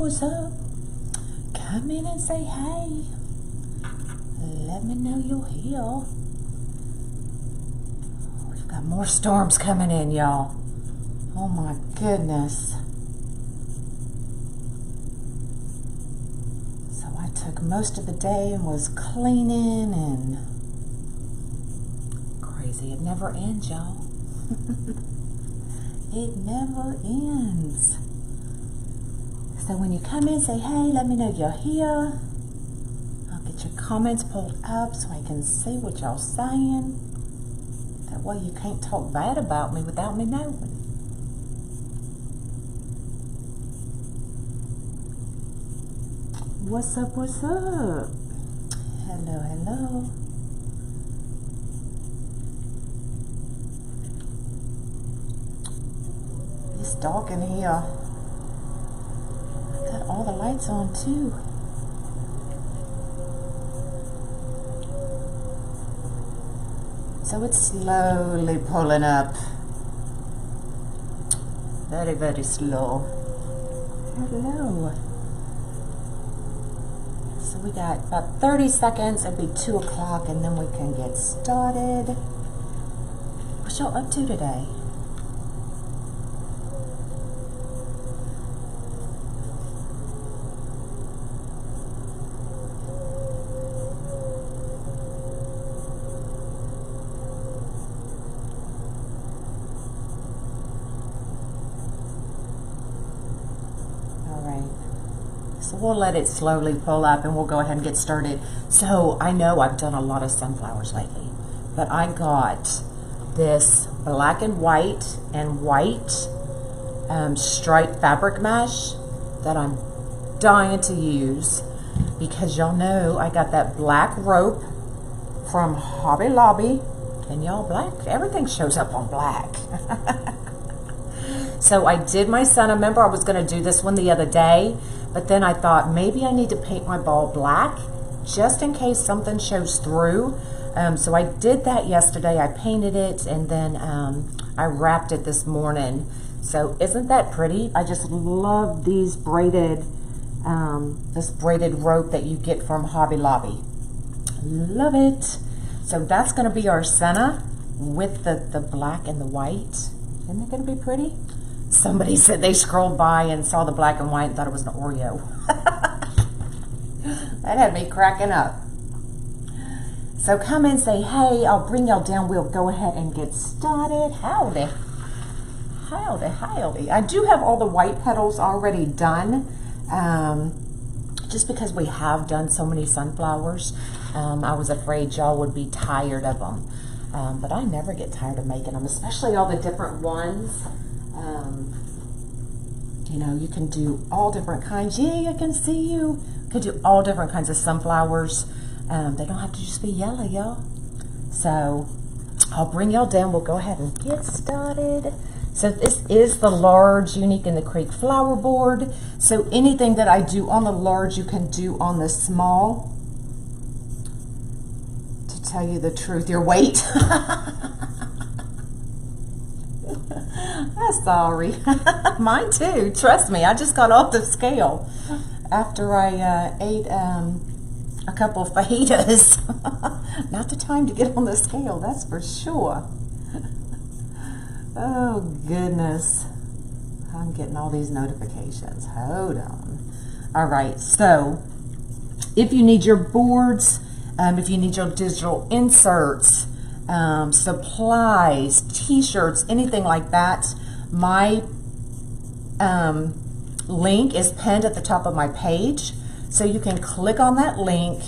what's up? Come in and say hey. Let me know you're here. We've got more storms coming in, y'all. Oh my goodness. So I took most of the day and was cleaning and crazy. It never ends, y'all. It never ends. So when you come in, say hey, let me know you're here. I'll get your comments pulled up so I can see what y'all saying. That way you can't talk bad about me without me knowing. What's up, what's up? Hello, hello. It's dark in here. I got all the lights on too. So it's slowly pulling up. Very, very slow. Hello. So we got about 30 seconds. It'll be 2 o'clock and then we can get started. What y'all up to today? So we'll let it slowly pull up and we'll go ahead and get started. So I know I've done a lot of sunflowers lately, but I got this black and white striped fabric mesh that I'm dying to use because y'all know I got that black rope from Hobby Lobby, and y'all, black, everything shows up on black. So I did my son, I remember I was going to do this one the other day, but then I thought maybe I need to paint my ball black just in case something shows through. So I did that yesterday. I painted it and then I wrapped it this morning. So isn't that pretty? I just love these braided, this braided rope that you get from Hobby Lobby. Love it. So that's going to be our center with the black and the white. Isn't it going to be pretty? Somebody said they scrolled by and saw the black and white and thought it was an Oreo. That had me cracking up. So come and say hey. I'll bring y'all down. We'll go ahead and get started. Howdy. Howdy, howdy. I do have all the white petals already done. Just because we have done so many sunflowers, I was afraid y'all would be tired of them. But I never get tired of making them, especially all the different ones. You know, you can do all different kinds. Yeah, I can see you. You can do all different kinds of sunflowers. They don't have to just be yellow, y'all. So I'll bring y'all down. We'll go ahead and get started. So this is the large Unique in the Creek flower board. So anything that I do on the large, you can do on the small. To tell you the truth, your weight. I'm sorry. Mine too. Trust me, I just got off the scale after I ate a couple of fajitas. Not the time to get on the scale, that's for sure. Oh goodness. I'm getting all these notifications. Hold on. All right, so if you need your boards, if you need your digital inserts, supplies, t-shirts, anything like that, my link is pinned at the top of my page. So you can click on that link,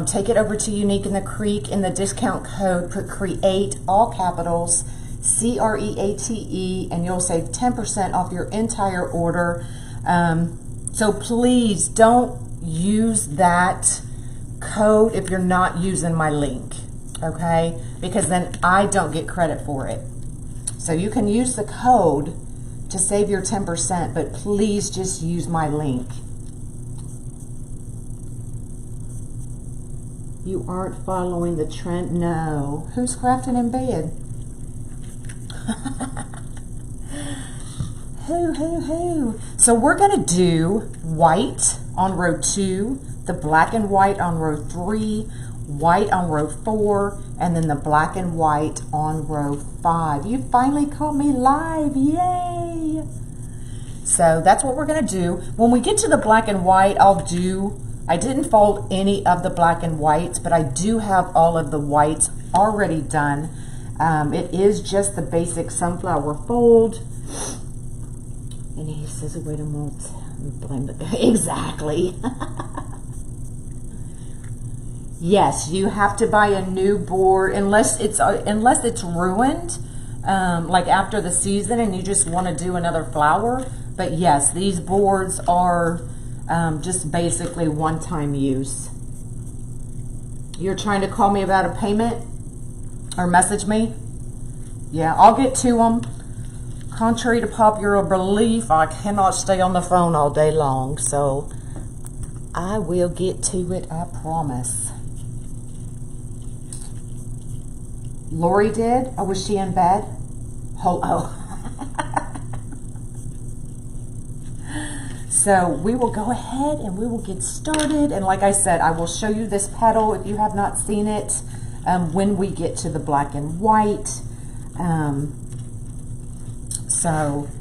take it over to Unique in the Creek. In the discount code, put CREATE, all capitals, CREATE, and you'll save 10% off your entire order. So please don't use that code if you're not using my link, okay? Because then I don't get credit for it. So you can use the code to save your 10%, but please just use my link. You aren't following the trend? No. Who's crafting in bed? So we're going to do white on row 2, the black and white on row 3, white on row 4, and then the black and white on row 5. You finally caught me live, yay! So that's what we're going to do. When we get to the black and white, I didn't fold any of the black and whites, but I do have all of the whites already done. It is just the basic sunflower fold. And he says, wait a moment, blame the, exactly. Yes, you have to buy a new board unless it's ruined, like after the season and you just want to do another flower. But yes, these boards are just basically one-time use. You're trying to call me about a payment or message me? Yeah, I'll get to them. Contrary to popular belief, I cannot stay on the phone all day long, so I will get to it, I promise. Lori did? Oh, was she in bed? Oh. So we will go ahead and we will get started. And like I said, I will show you this petal if you have not seen it when we get to the black and white.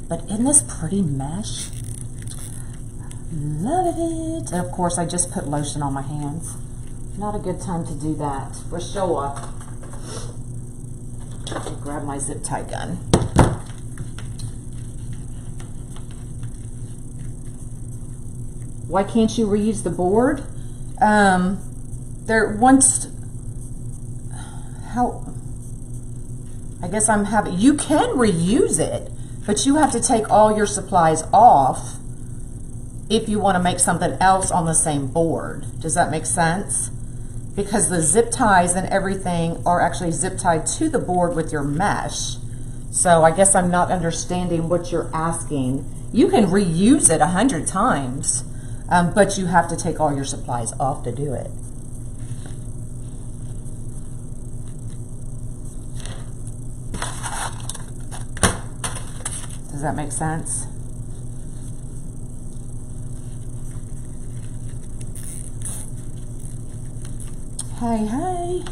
But in this pretty mesh, love it. And of course, I just put lotion on my hands. Not a good time to do that, for sure. Grab my zip tie gun. Why can't you reuse the board? You can reuse it, but you have to take all your supplies off if you want to make something else on the same board. Does that make sense? Because the zip ties and everything are actually zip tied to the board with your mesh. So I guess I'm not understanding what you're asking. You can reuse it 100 times, but you have to take all your supplies off to do it. Does that make sense? Hey.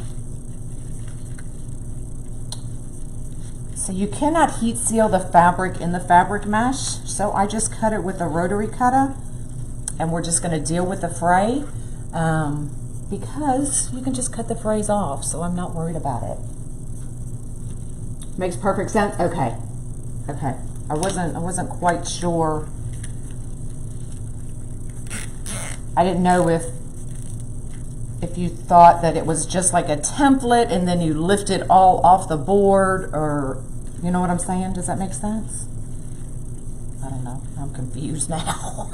So you cannot heat seal the fabric in the fabric mesh, so I just cut it with a rotary cutter, and we're just going to deal with the fray because you can just cut the frays off, so I'm not worried about it. Makes perfect sense? Okay. I wasn't quite sure. I didn't know if you thought that it was just like a template and then you lift it all off the board, or you know what I'm saying? Does that make sense? I don't know. I'm confused now.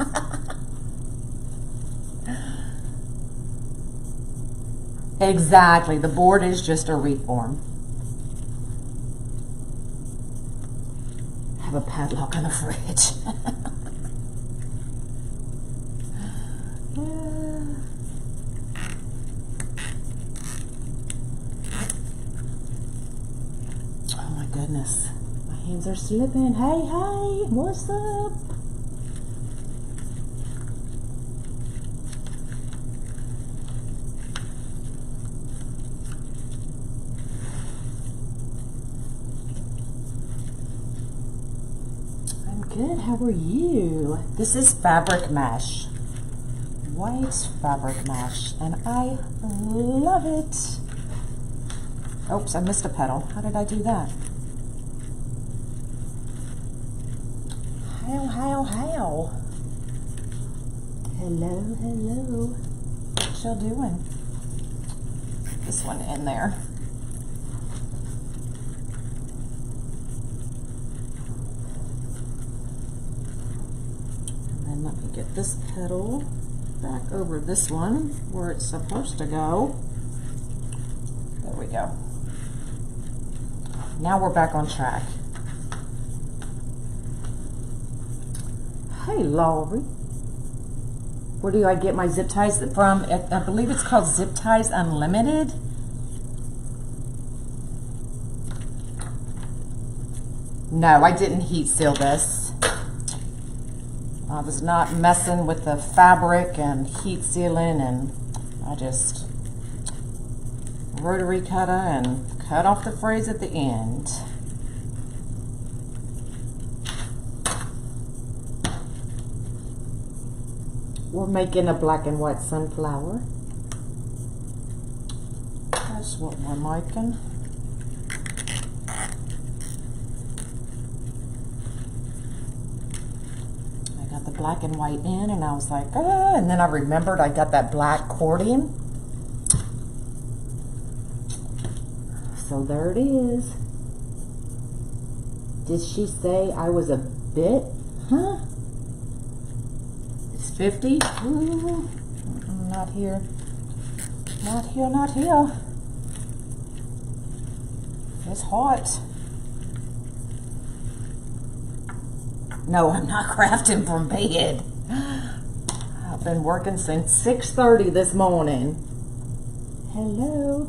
Exactly. The board is just a wreath form. Have a padlock on the fridge. Oh my goodness. My hands are slipping. Hey, what's up? Good, how are you? This is fabric mesh, white fabric mesh, and I love it. Oops, I missed a petal. How did I do that? How? Hello. What y'all doing? Put this one in there. Let me get this petal back over this one where it's supposed to go. There we go. Now we're back on track. Hey, Laurie. Where do I get my zip ties from? I believe it's called Zip Ties Unlimited. No, I didn't heat seal this. I was not messing with the fabric and heat sealing, and I just rotary cutter and cut off the frays at the end. We're making a black and white sunflower. That's what we're making. I got the black and white in, and I was like, ah, and then I remembered I got that black cording. So there it is. Did she say I was a bit? Huh? It's 50? Ooh, not here. Not here, not here. It's hot. No, I'm not crafting from bed. I've been working since 6:30 this morning. Hello.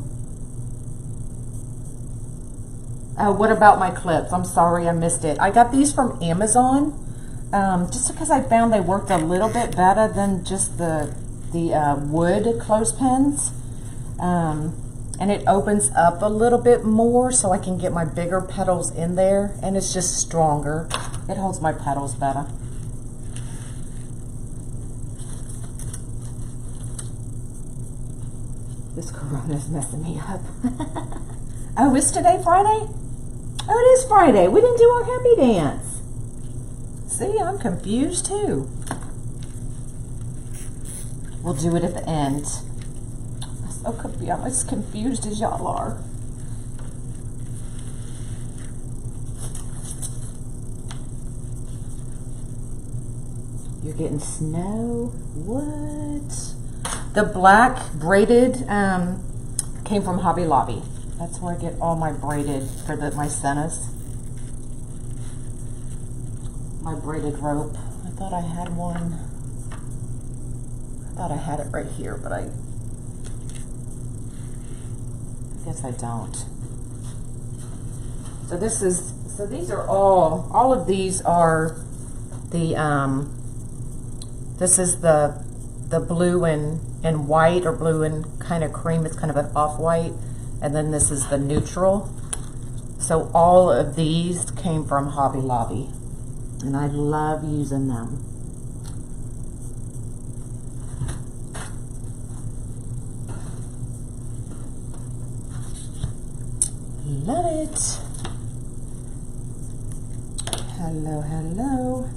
What about my clips? I'm sorry I missed it. I got these from Amazon, just because I found they worked a little bit better than just the wood clothespins. And it opens up a little bit more so I can get my bigger petals in there, and it's just stronger. It holds my petals better. This corona's messing me up. Oh, is today Friday? Oh, it is Friday. We didn't do our happy dance. See, I'm confused too. We'll do it at the end. I'm as confused as y'all are. You're getting snow? What? The black braided came from Hobby Lobby. That's where I get all my braided for my sennas. My braided rope. I thought I had one. I thought I had it right here, but I guess I don't. So these are all of these are the, this is the blue and white, or blue and kind of cream. It's kind of an off-white. And then this is the neutral. So all of these came from Hobby Lobby, and I love using them. Love it. Hello, hello.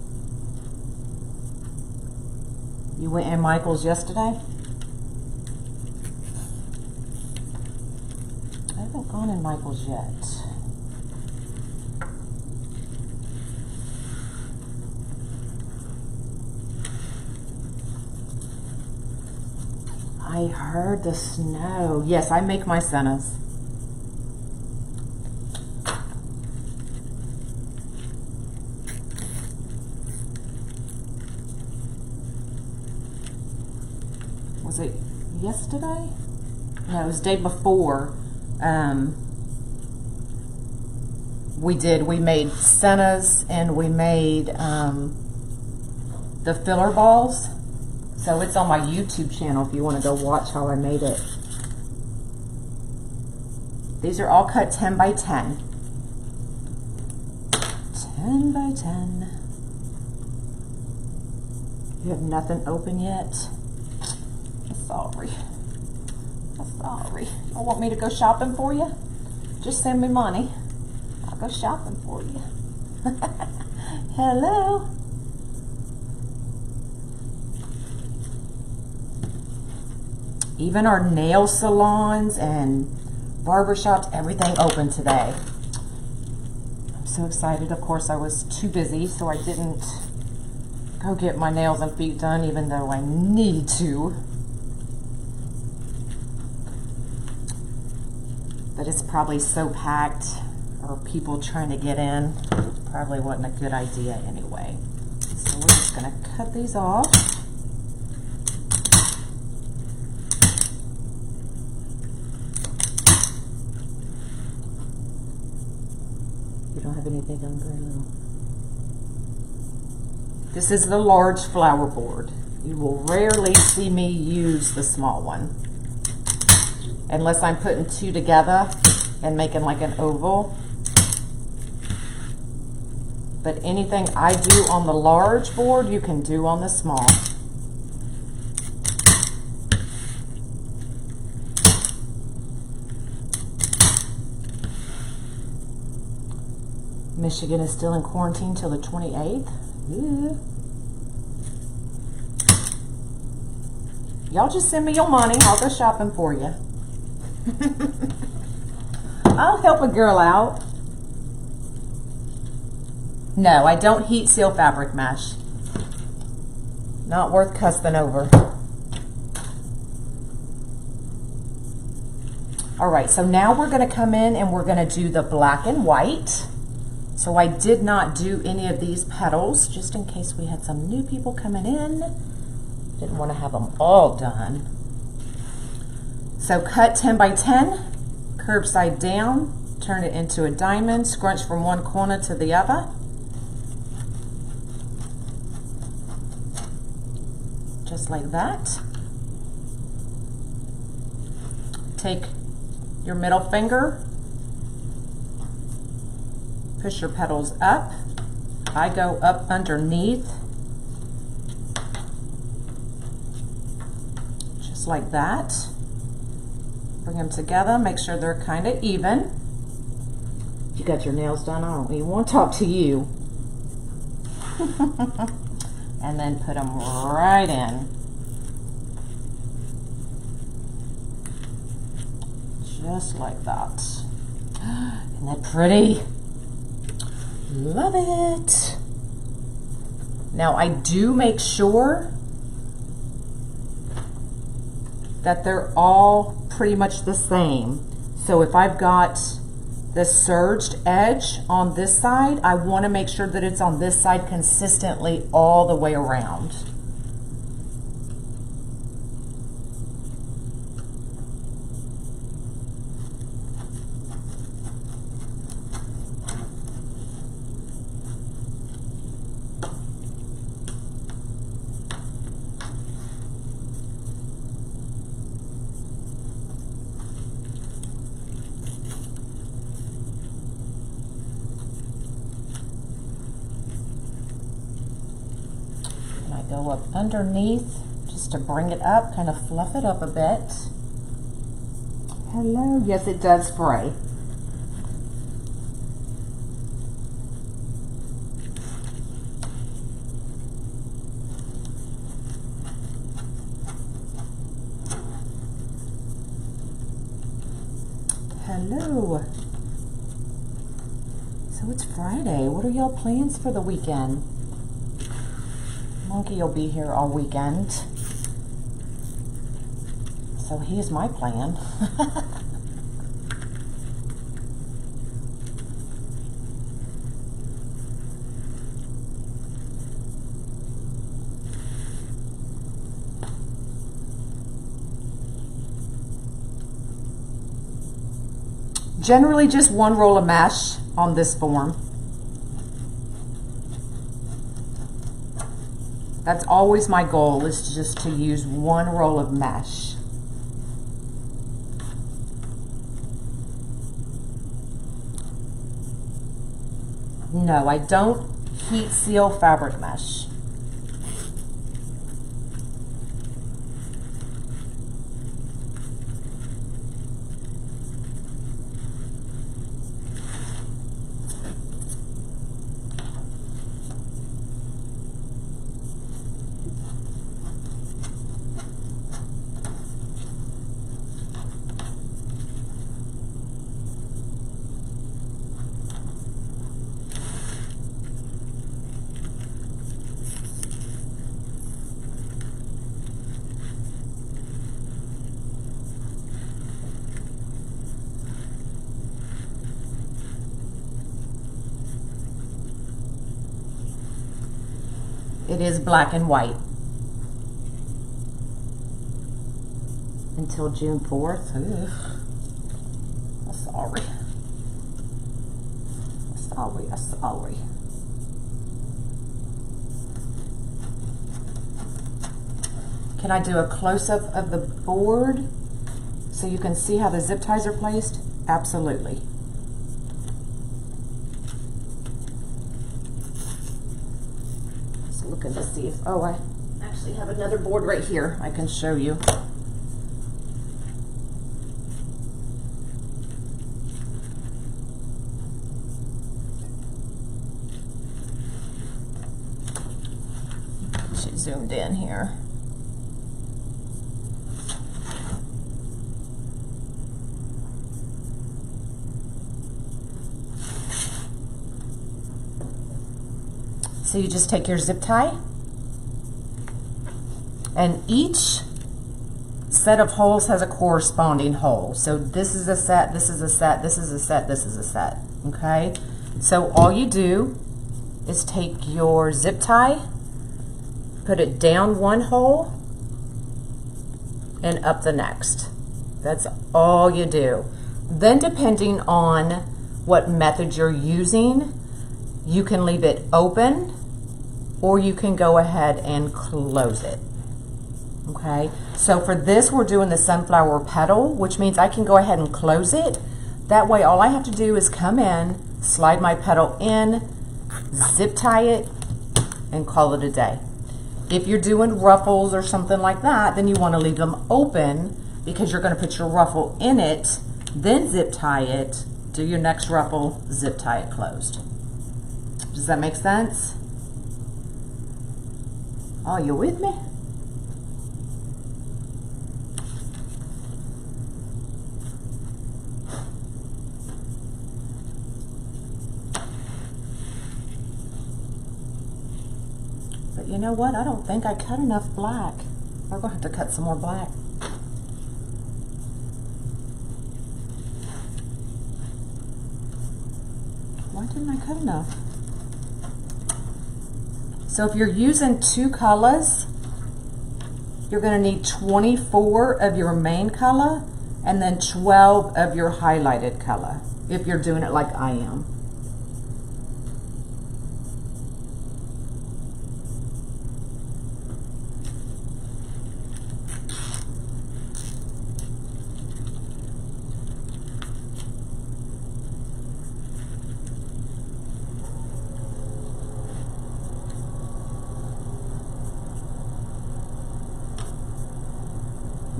You went in Michael's yesterday? I haven't gone in Michael's yet. I heard the snow. Yes, I make my sennas. Was it yesterday? No, it was the day before. We made sennas, and we made the filler balls. So it's on my YouTube channel if you want to go watch how I made it. These are all cut 10 by 10. 10 by 10. You have nothing open yet? Sorry. Sorry. You want me to go shopping for you? Just send me money. I'll go shopping for you. Hello. Even our nail salons and barbershops, everything open today. I'm so excited. Of course, I was too busy, so I didn't go get my nails and feet done, even though I need to. But it's probably so packed, or people trying to get in, probably wasn't a good idea anyway. So we're just going to cut these off. You don't have anything on Grandma? This is the large flower board. You will rarely see me use the small one, unless I'm putting two together and making like an oval. But anything I do on the large board, you can do on the small. Michigan is still in quarantine till the 28th. Ooh. Y'all just send me your money. I'll go shopping for you. I'll help a girl out. No, I don't heat seal fabric mesh. Not worth cussing over. All right, so now we're going to come in and we're going to do the black and white. So I did not do any of these petals, just in case we had some new people coming in. Didn't want to have them all done. So cut 10 by 10, curve side down, turn it into a diamond, scrunch from one corner to the other. Just like that. Take your middle finger, push your petals up. I go up underneath, just like that. Bring them together, make sure they're kind of even. If you got your nails done, I don't even want to talk to you. And then put them right in. Just like that. Isn't that pretty? Love it. Now I do make sure that they're all pretty much the same. So if I've got the surged edge on this side, I want to make sure that it's on this side consistently all the way around. Go up underneath just to bring it up, kind of fluff it up a bit. Hello, yes it does spray. Hello. So it's Friday. What are y'all plans for the weekend? Monkey will be here all weekend, so here's my plan. Generally just one roll of mesh on this form. That's always my goal, is just to use one roll of mesh. No, I don't heat seal fabric mesh. It is black and white until June 4th. Ugh. I'm sorry. I'm sorry. Can I do a close-up of the board so you can see how the zip ties are placed? Absolutely. Just looking to see if, oh, I actually have another board right here I can show you. She zoomed in here. So you just take your zip tie, and each set of holes has a corresponding hole. So this is a set, this is a set, this is a set, this is a set, okay? So all you do is take your zip tie, put it down one hole, and up the next. That's all you do. Then depending on what method you're using, you can leave it open, or you can go ahead and close it, okay? So for this, we're doing the sunflower petal, which means I can go ahead and close it. That way, all I have to do is come in, slide my petal in, zip tie it, and call it a day. If you're doing ruffles or something like that, then you want to leave them open because you're going to put your ruffle in it, then zip tie it, do your next ruffle, zip tie it closed. Does that make sense? Oh, you with me? But you know what? I don't think I cut enough black. We're going to have to cut some more black. Why didn't I cut enough? So if you're using two colors, you're going to need 24 of your main color and then 12 of your highlighted color if you're doing it like I am.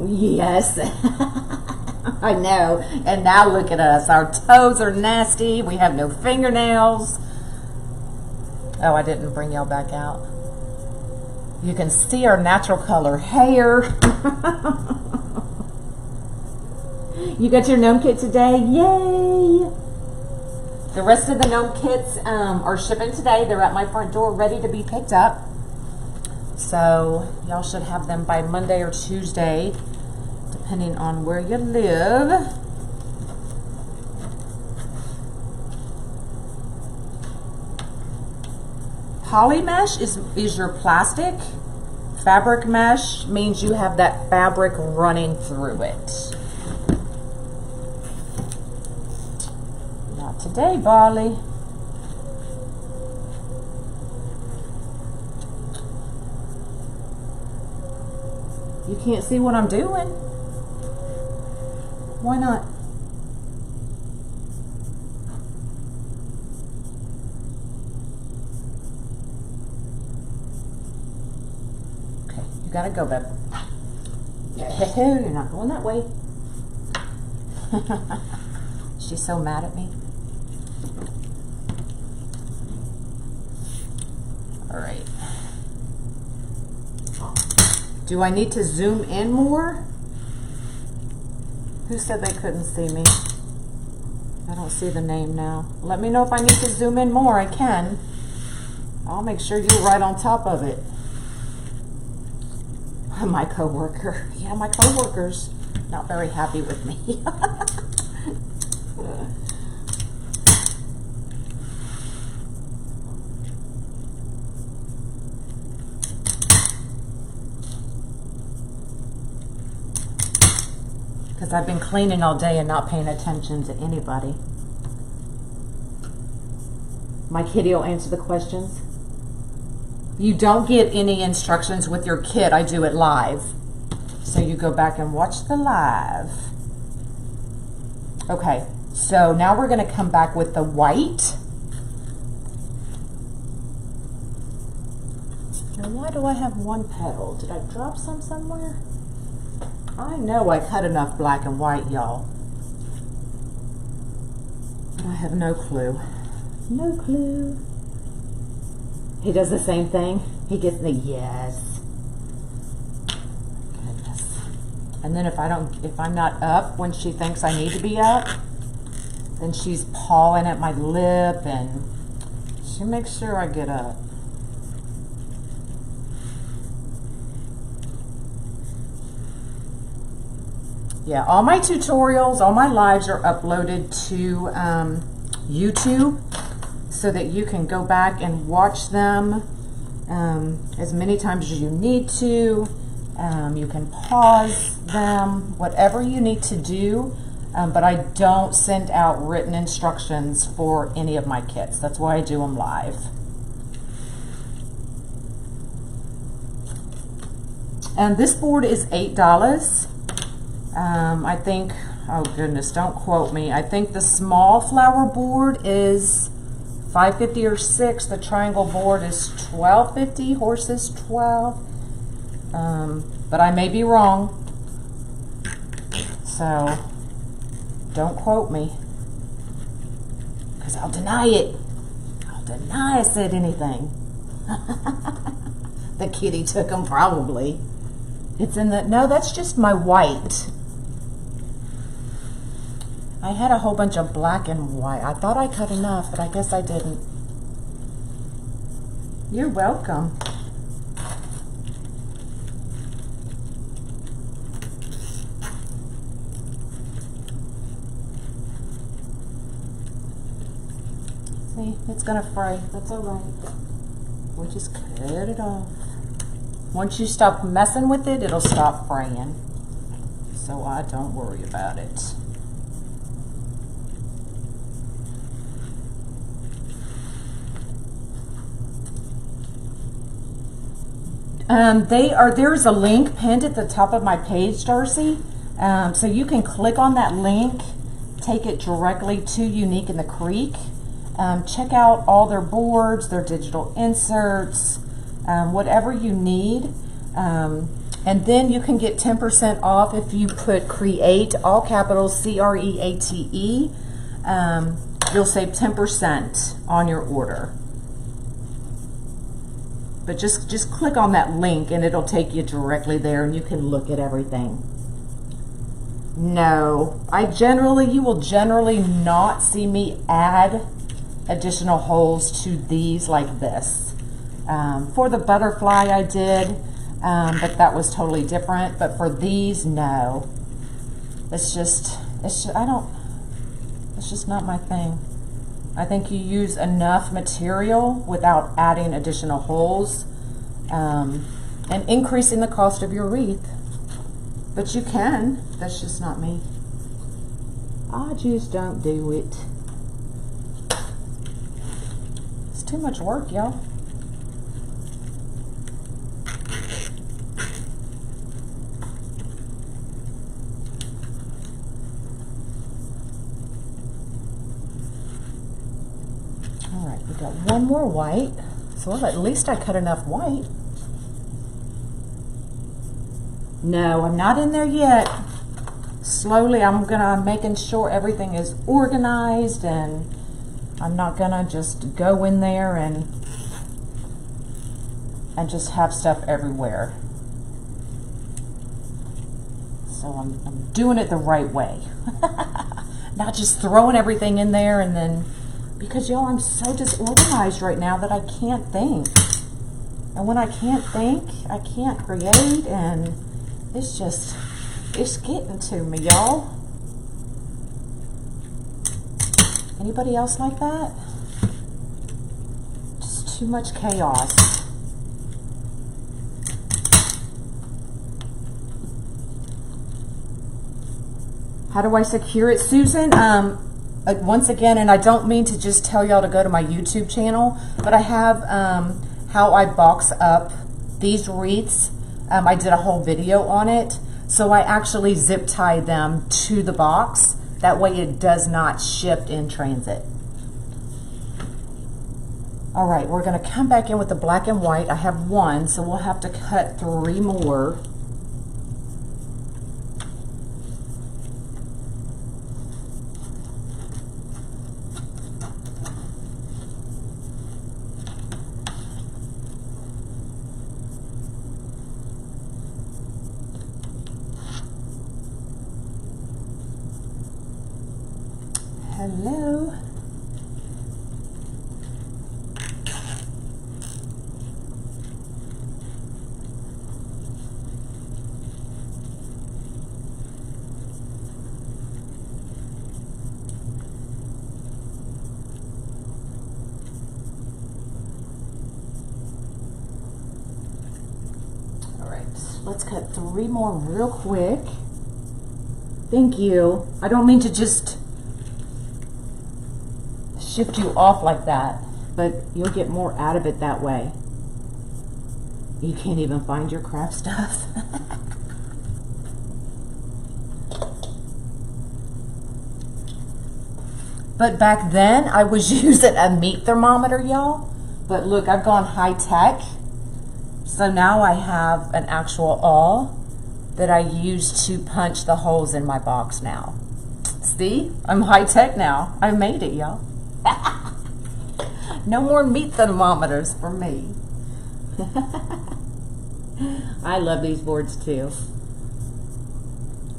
Yes, I know. And now look at us. Our toes are nasty. We have no fingernails. Oh, I didn't bring y'all back out. You can see our natural color hair. You got your gnome kit today? Yay! The rest of the gnome kits are shipping today. They're at my front door ready to be picked up. So y'all should have them by Monday or Tuesday, depending on where you live. Poly mesh is your plastic. Fabric mesh means you have that fabric running through it. Not today, Barley. You can't see what I'm doing. Why not? Okay, you gotta go, babe. You're not going that way. She's so mad at me. All right. Do I need to zoom in more? Who said they couldn't see me? I don't see the name now. Let me know if I need to zoom in more. I can. I'll make sure you're right on top of it. My coworker. Yeah, my coworker's not very happy with me. Because I've been cleaning all day and not paying attention to anybody. My kitty will answer the questions. You don't get any instructions with your kit. I do it live. So you go back and watch the live. Okay, so now we're going to come back with the white. Now why do I have one petal? Did I drop some somewhere? I know I cut enough black and white, y'all. But I have no clue. No clue. He does the same thing. He gets the yes. Goodness. And then if I'm not up when she thinks I need to be up, then she's pawing at my lip and she makes sure I get up. Yeah, all my tutorials, all my lives are uploaded to YouTube so that you can go back and watch them as many times as you need to. You can pause them, whatever you need to do, but I don't send out written instructions for any of my kits. That's why I do them live. And this board is $8. I think, oh goodness, don't quote me. I think the small flower board is $5.50 or $6. The triangle board is $12.50. Horses $12. But I may be wrong. So don't quote me, because I'll deny it. I'll deny I said anything. The kitty took them probably. It's in the, no, that's just my white. I had a whole bunch of black and white. I thought I cut enough, but I guess I didn't. You're welcome. See, it's gonna fray. That's all right. We'll just cut it off. Once you stop messing with it, it'll stop fraying. So I don't worry about it. There's a link pinned at the top of my page, Darcy. So you can click on that link, take it directly to Unique in the Creek. Check out all their boards, their digital inserts, whatever you need. And then you can get 10% off if you put CREATE, all capitals, CREATE. You'll save 10% on your order. But just click on that link and it'll take you directly there and you can look at everything. No, you will generally not see me add additional holes to these like this. For the butterfly I did, but that was totally different. But for these, no. It's just not my thing. I think you use enough material without adding additional holes and increasing the cost of your wreath. But you can. That's just not me. I just don't do it. It's too much work, y'all. We got one more white, so at least I cut enough white. No, I'm not in there yet. Slowly, I'm making sure everything is organized, and I'm not gonna just go in there and just have stuff everywhere. So I'm doing it the right way. Not just throwing everything in there and then, because y'all, I'm so disorganized right now that I can't think. And when I can't think, I can't create, and it's getting to me, y'all. Anybody else like that? Just too much chaos. How do I secure it, Susan? Once again, and I don't mean to just tell y'all to go to my YouTube channel, but I have how I box up these wreaths. I did a whole video on it. So I actually zip tie them to the box. That way it does not shift in transit. All right, we're gonna come back in with the black and white. I have one, so we'll have to cut 3 more. Hello. All right, let's cut 3 more real quick. Thank you. I don't mean to just shift you off like that, but you'll get more out of it that way. You can't even find your craft stuff. But back then I was using a meat thermometer, y'all. But look, I've gone high tech. So now I have an actual awl that I use to punch the holes in my box now. See, I'm high tech now. I made it, y'all. No more meat thermometers for me. I love these boards too.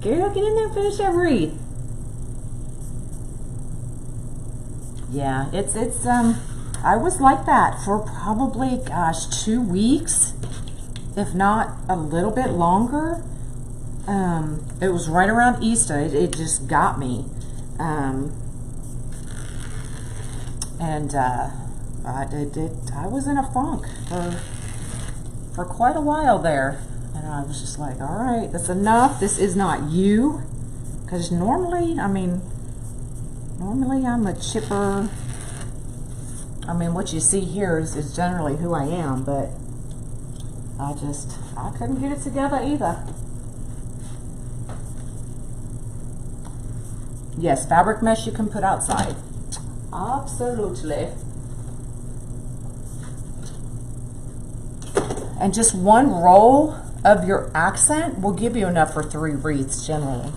Girl, get in there and finish that wreath. Yeah, it's I was like that for probably, gosh, 2 weeks, if not a little bit longer. It was right around Easter. It just got me. I was in a funk for quite a while there, and I was just like, all right, that's enough. This is not you, because normally I'm a chipper. I mean, what you see here is generally who I am, but I couldn't get it together either. Yes, fabric mesh you can put outside. Absolutely. And just 1 roll of your accent will give you enough for 3 wreaths generally.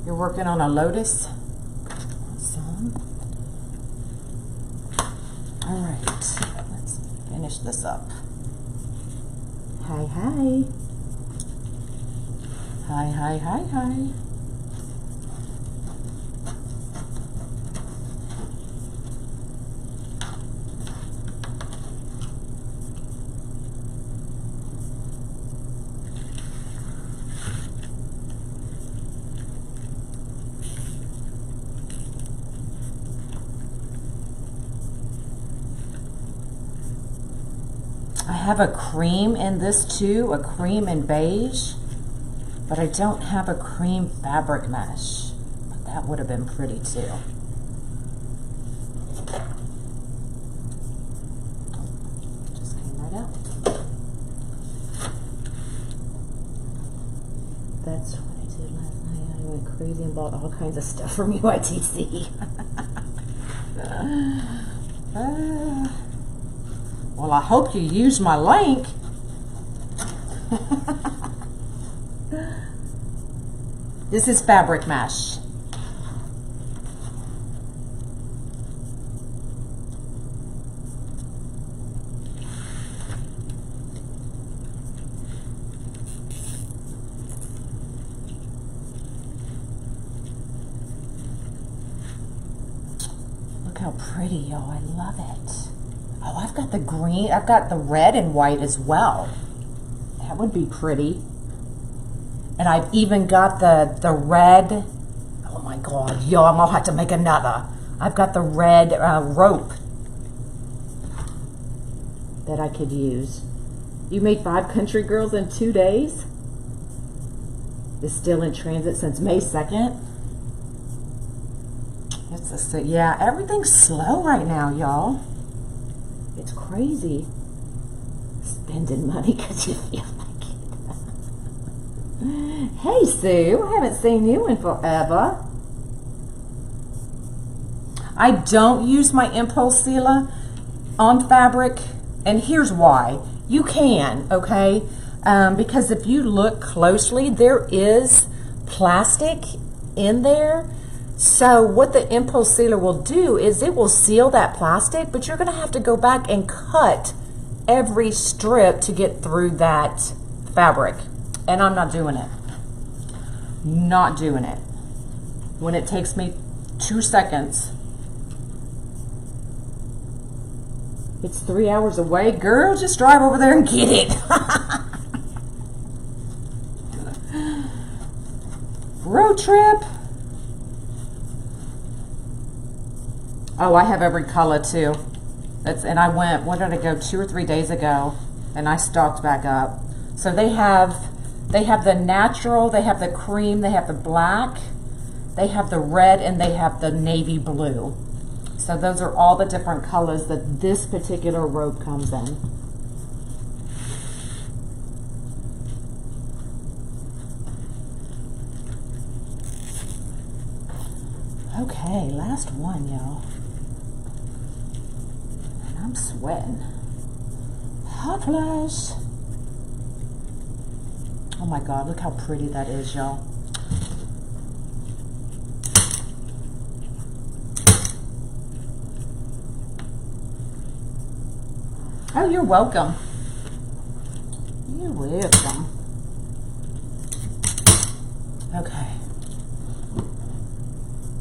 You're working on a lotus? Awesome. All right, let's finish this up. Hi, hi. Hi, hi, hi, hi. I have a cream in this too, a cream in beige, but I don't have a cream fabric mesh. But that would have been pretty too. Just came right out. That's what I did last night. I went crazy and bought all kinds of stuff from UITC. Well, I hope you use my link. This is fabric mesh. Look how pretty, y'all. I love it. Oh, I've got the green, I've got the red and white as well. That would be pretty. And I've even got the red, oh my God, yo, I'm gonna have to make another. I've got the red rope that I could use. You made 5 country girls in 2 days? It's still in transit since May 2nd. Yeah, everything's slow right now, y'all. It's crazy. Spending money because you feel like it. Hey, Sue. I haven't seen you in forever. I don't use my impulse sealer on fabric, and here's why. You can, okay? Because if you look closely, there is plastic in there. So what the impulse sealer will do is it will seal that plastic, but you're gonna have to go back and cut every strip to get through that fabric. And I'm not doing it. Not doing it. When it takes me 2 seconds. It's 3 hours away. Girl, just drive over there and get it. Road trip. Oh, I have every color too. And I went, when did I go? 2 or 3 days ago, and I stocked back up. So they have the natural, they have the cream, they have the black, they have the red, and they have the navy blue. So those are all the different colors that this particular robe comes in. Okay, last one, y'all. And I'm sweating. Hot flash. Oh my God, look how pretty that is, y'all. Oh, you're welcome. You're welcome. Okay.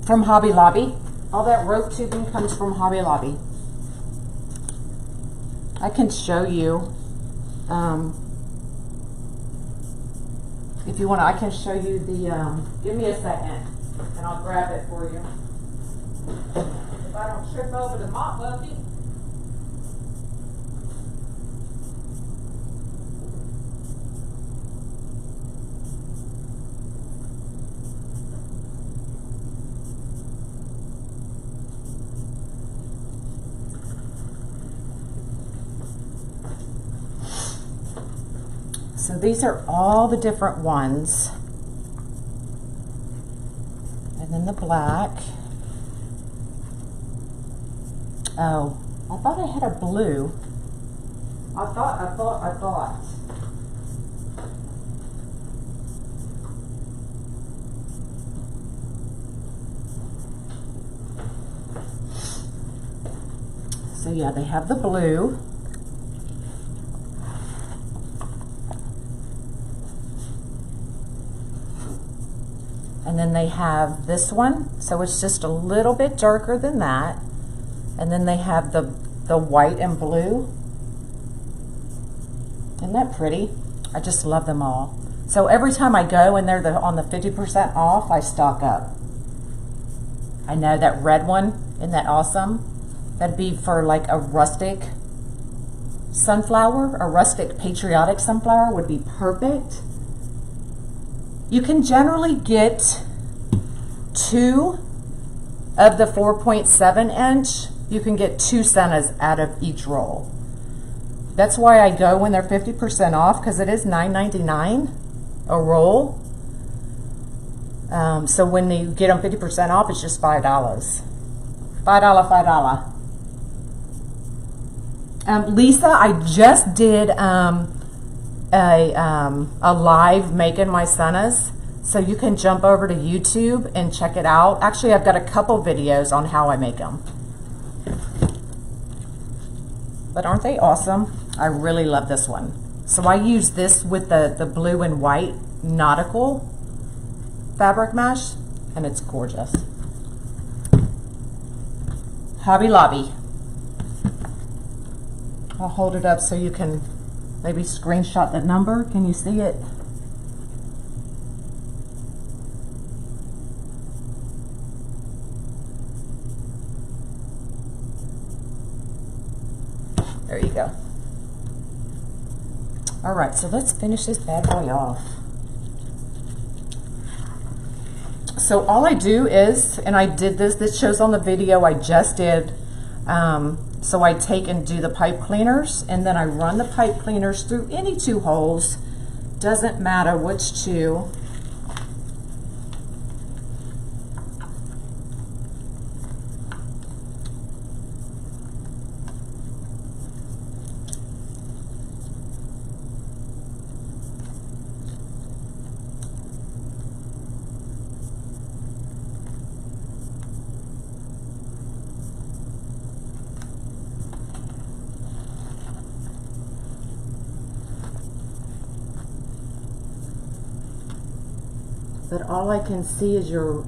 From Hobby Lobby. All that rope tubing comes from Hobby Lobby. I can show you, if you want, I can show you the, give me a second and I'll grab it for you. If I don't trip over the mop bucket. So these are all the different ones. And then the black. Oh, I thought I had a blue. I thought. So yeah, they have the blue. And then they have this one, so it's just a little bit darker than that. And then they have the white and blue. Isn't that pretty? I just love them all. So every time I go and they're on the 50% off, I stock up. I know that red one, isn't that awesome? That'd be for like a rustic sunflower, a rustic patriotic sunflower would be perfect. You can generally get 2 of the 4.7 inch. You can get 2 centas out of each roll. That's why I go when they're 50% off, because it is $9.99 a roll. So when you get them 50% off, it's just $5. $5. Lisa, I just did a live making my centas, so you can jump over to YouTube and check it out. Actually, I've got a couple videos on how I make them. But aren't they awesome? I really love this one. So I use this with the blue and white nautical fabric mesh, and it's gorgeous. Hobby Lobby. I'll hold it up so you can maybe screenshot the number. Can you see it? There you go. All right, so let's finish this bad boy off. So all I do is, and I did this shows on the video I just did, so I take and do the pipe cleaners, and then I run the pipe cleaners through any 2 holes, doesn't matter which 2. But all I can see is your,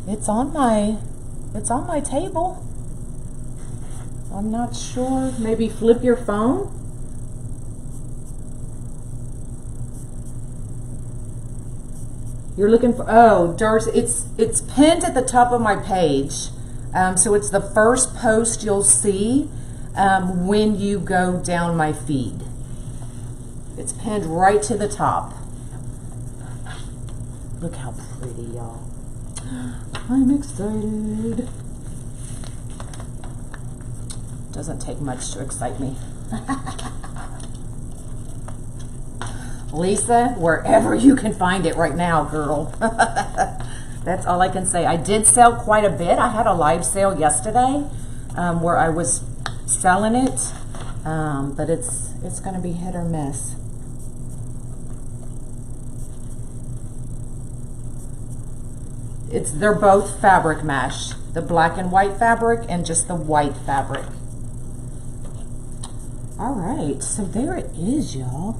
It's on my table. I'm not sure. Maybe flip your phone. You're looking for, oh, Darcy, it's pinned at the top of my page. So it's the first post you'll see when you go down my feed. It's pinned right to the top. Look how pretty, y'all. I'm excited. Doesn't take much to excite me. Lisa, wherever you can find it right now, girl. That's all I can say. I did sell quite a bit. I had a live sale yesterday where I was selling it, but it's going to be hit or miss. They're both fabric mesh, the black and white fabric and just the white fabric. All right, so there it is, y'all.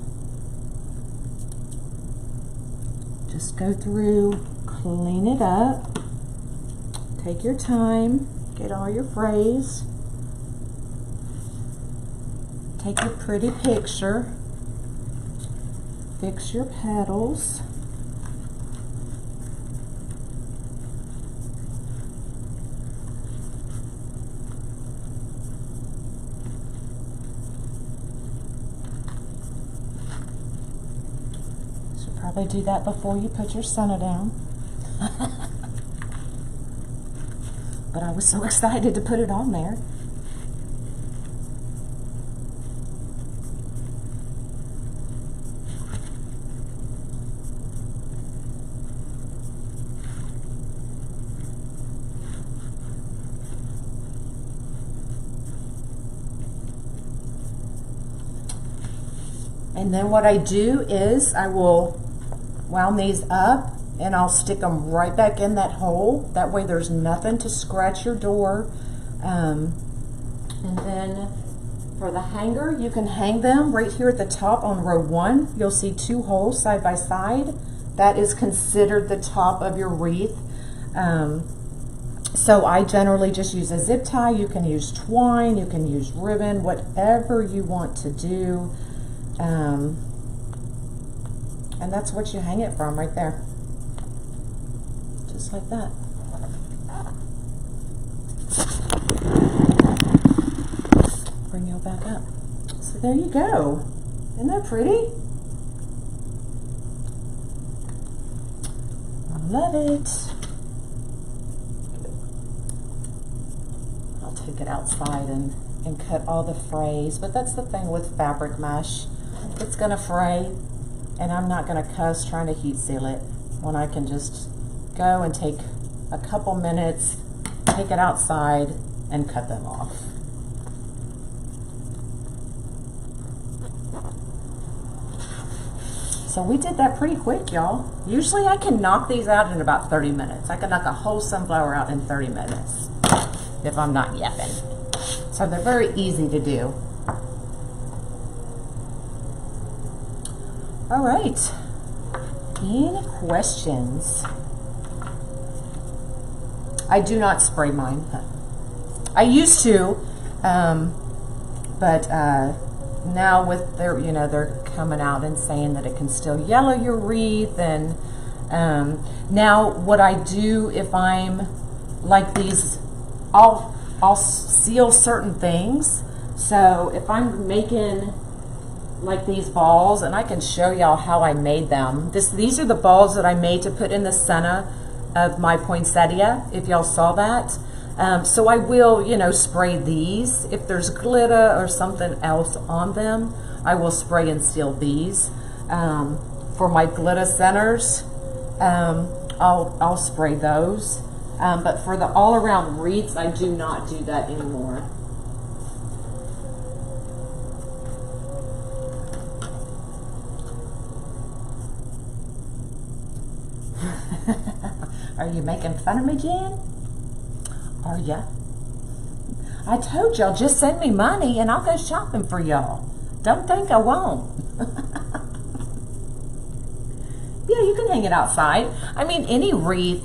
Just go through, clean it up, take your time, get all your frays, take your pretty picture, fix your petals. Probably do that before you put your senna down. But I was so excited to put it on there. And then what I do is I will wound these up and I'll stick them right back in that hole. That way there's nothing to scratch your door. And then for the hanger, you can hang them right here at the top on row 1. You'll see 2 holes side by side. That is considered the top of your wreath. So I generally just use a zip tie. You can use twine, you can use ribbon, whatever you want to do. And that's what you hang it from right there. Just like that. Bring y'all back up. So there you go. Isn't that pretty? I love it. I'll take it outside and cut all the frays. But that's the thing with fabric mesh. It's gonna fray. And I'm not going to cuss trying to heat seal it when I can just go and take a couple minutes, take it outside, and cut them off. So we did that pretty quick, y'all. Usually I can knock these out in about 30 minutes. I can knock a whole sunflower out in 30 minutes if I'm not yapping. So they're very easy to do. All right, any questions? I do not spray mine. I used to, but now with their, they're coming out and saying that it can still yellow your wreath. And now what I do if I'm like these, I'll seal certain things. So if I'm making like these balls, and I can show y'all how I made them. These are the balls that I made to put in the center of my poinsettia, if y'all saw that. So I will, you know, spray these. If there's glitter or something else on them, I will spray and seal these. For my glitter centers, I'll spray those. But for the all-around wreaths, I do not do that anymore. Are you making fun of me, Jen? Are ya? I told y'all, just send me money and I'll go shopping for y'all. Don't think I won't. Yeah, you can hang it outside. I mean, any wreath,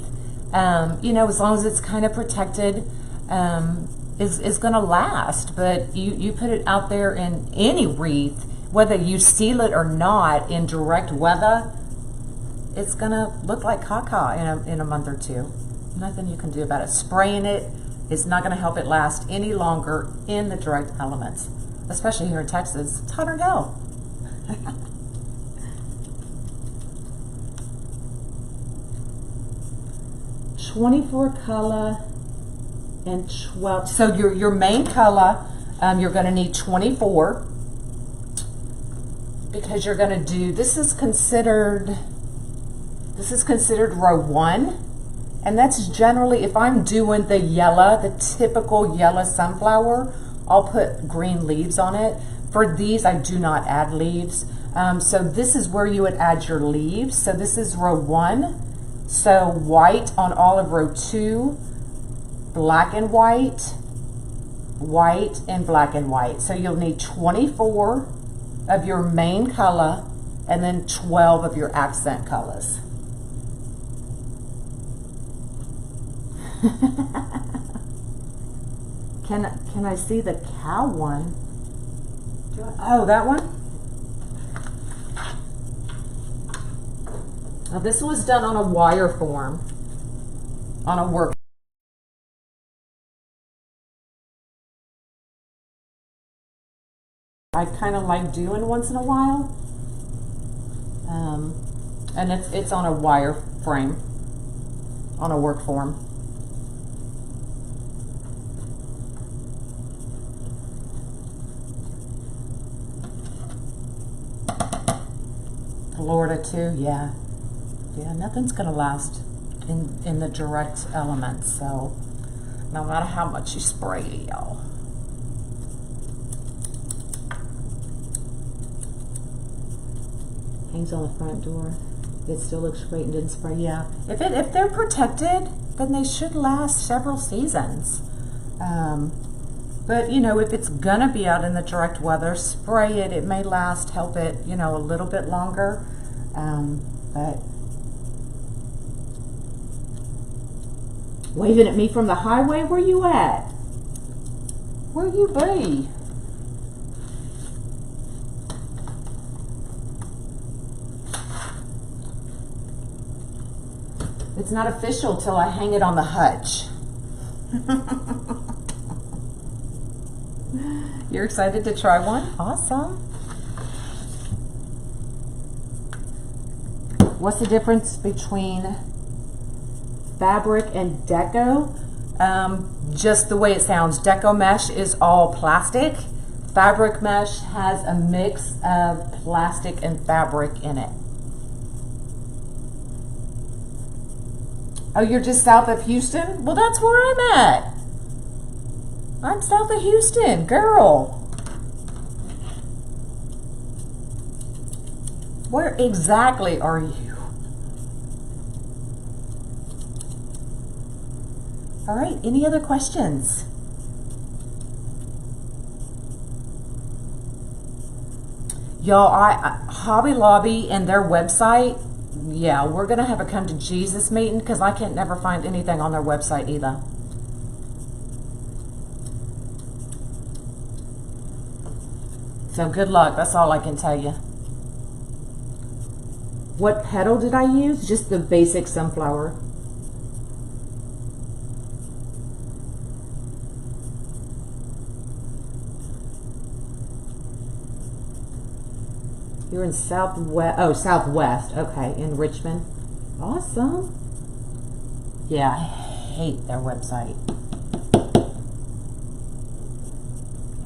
you know, as long as it's kind of protected, is going to last. But you put it out there in any wreath, whether you seal it or not, in direct weather, it's going to look like caca in a month or two. Nothing you can do about it. Spraying it is not going to help it last any longer in the direct elements, especially here in Texas. It's hot as hell. 24 color and 12. So your main color, you're going to need 24, because you're going to do, this is considered row 1. And that's generally, if I'm doing the yellow, the typical yellow sunflower, I'll put green leaves on it. For these, I do not add leaves. So this is where you would add your leaves. So this is row 1. So white on all of row 2, black and white, white and black and white. So you'll need 24 of your main color and then 12 of your accent colors. Can I see the cow one? Oh, that one? Now this was done on a wire form, on a work. I kind of like doing once in a while. And it's on a wire frame, on a work form. Florida too, yeah. Yeah, nothing's gonna last in the direct elements, so no matter how much you spray it, y'all. Hangs on the front door. It still looks great and didn't spray. Yeah, if they're protected, then they should last several seasons. But you know, if it's gonna be out in the direct weather, spray it. It may last, help it, you know, a little bit longer. But waving at me from the highway, where you at? Where you be? It's not official till I hang it on the hutch. You're excited to try one? Awesome. What's the difference between fabric and deco? Just the way it sounds. Decomesh is all plastic. Fabric mesh has a mix of plastic and fabric in it. Oh, you're just south of Houston? Well, that's where I'm at. I'm south of Houston, girl. Where exactly are you? All right, any other questions? Y'all, Hobby Lobby and their website, yeah, we're gonna have a come to Jesus meeting because I can't never find anything on their website either. So good luck, that's all I can tell you. What petal did I use? Just the basic sunflower. You're in Southwest. Okay, in Richmond. Awesome. Yeah, I hate their website.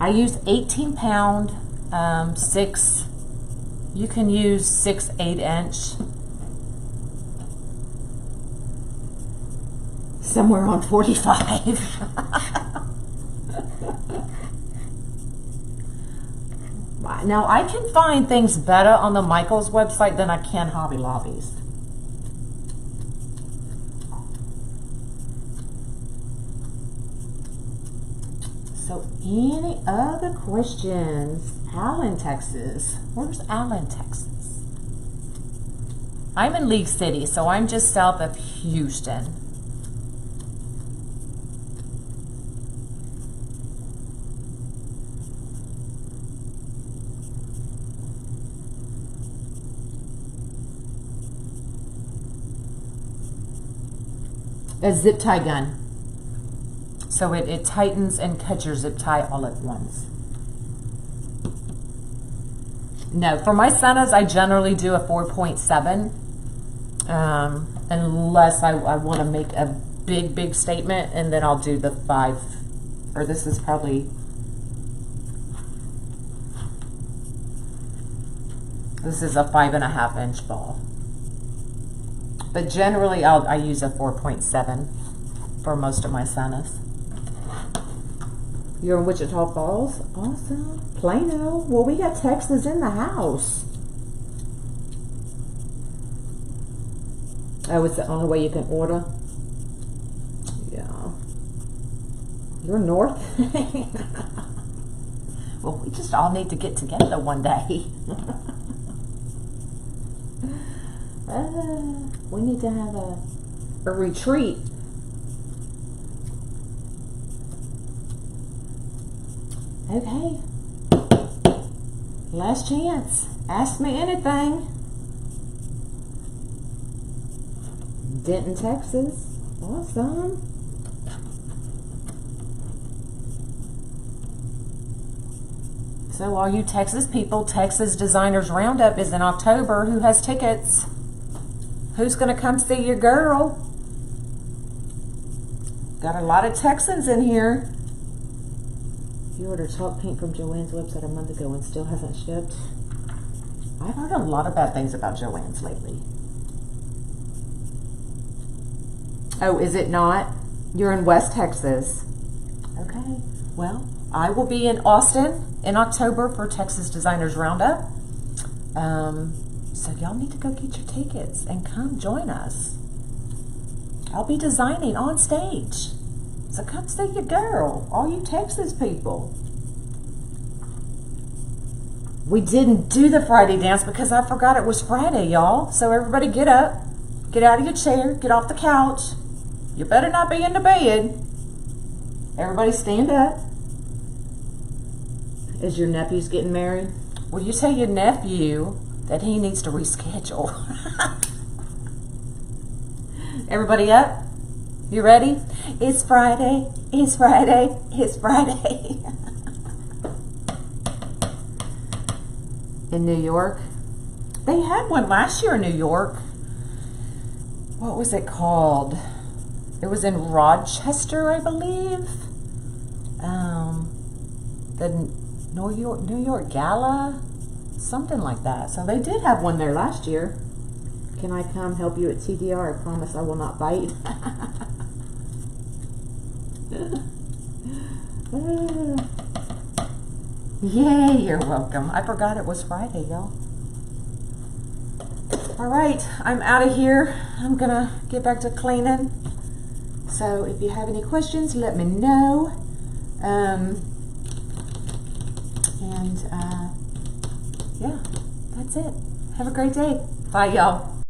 I use 18 pound, 6, you can use 6 8-inch. Somewhere on 45. Now, I can find things better on the Michaels website than I can Hobby Lobby's. So, any other questions? Allen, Texas. Where's Allen, Texas? I'm in League City, so I'm just south of Houston. A zip tie gun. So it tightens and cuts your zip tie all at once. No, for my Sennas, I generally do a 4.7. Unless I want to make a big statement, and then I'll do the 5. Or this is probably... This is a 5.5 inch ball. But generally, I use a 4.7 for most of my Sennas. You're in Wichita Falls? Awesome. Plano. Well, we got Texas in the house. Oh, it's the only way you can order? Yeah. You're north? Well, we just all need to get together one day. We need to have a retreat. Okay. Last chance. Ask me anything. Denton, Texas. Awesome. So all you Texas people, Texas Designers Roundup is in October. Who has tickets? Who's going to come see your girl? Got a lot of Texans in here. You ordered chalk paint from Joann's website a month ago and still hasn't shipped. I've heard a lot of bad things about Joann's lately. Oh, is it not? You're in West Texas. Okay. Well, I will be in Austin in October for Texas Designers Roundup. So y'all need to go get your tickets and come join us. I'll be designing on stage. So come see your girl, all you Texas people. We didn't do the Friday dance because I forgot it was Friday, y'all. So everybody get up, get out of your chair, get off the couch. You better not be in the bed. Everybody stand up. Is your nephew's getting married? Well, you tell your nephew that he needs to reschedule. Everybody up? You ready? It's Friday, it's Friday, it's Friday. In New York? They had one last year in New York. What was it called? It was in Rochester, I believe. The New York Gala? Something like that. So they did have one there last year. Can I come help you at TDR? I promise I will not bite. Yay, you're welcome. I forgot it was Friday, y'all. All right, I'm out of here. I'm gonna get back to cleaning. So if you have any questions, let me know. Yeah, that's it. Have a great day. Bye, y'all.